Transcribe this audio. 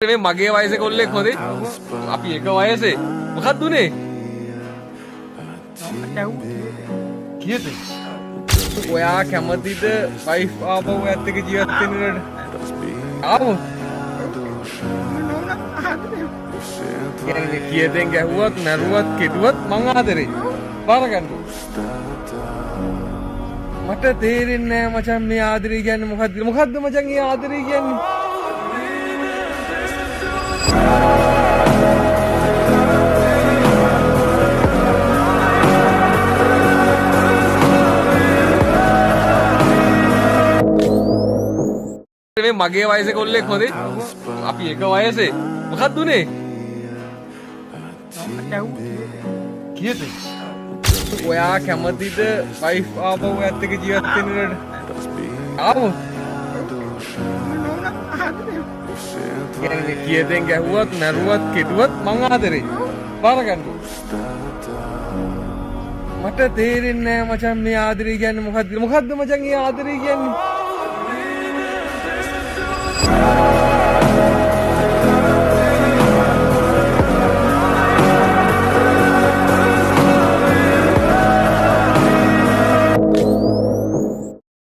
මේ මගේ වයසේ කොල්ලෙක් හොදේ අපි එක වයසේ මොකක්ද උනේ කීයද ඔයා කැමතිද වයිෆ් ආපහු ඇත්ත එක ජීවත් වෙන්නට ආවෝ කියන්නේ කීයෙන් ගැහුවත් නරුවත් කෙටුවත් මං ආදරේ බාර ගන්න මට තේරෙන්නේ නැහැ මචං මේ ආදරේ කියන්නේ මොකද්ද මචං මේ ආදරේ කියන්නේ මේ මගේ වයසේ කොල්ලෙක් හොදේ අපි එක වයසේ මොකක්ද උනේ කීයද ඔයා කැමතිද වයිෆ් ආපහු ඇත්ත එක ජීවත් වෙන්නට ආවෝ කියන්නේ කීයෙන් ගැහුවත් නරුවත් කෙටුවත් මං ආදරේ බාර ගන්න මට තේරෙන්නේ නැහැ මචං මේ ආදරේ කියන්නේ මොකද්ද මචං මේ ආදරේ කියන්නේ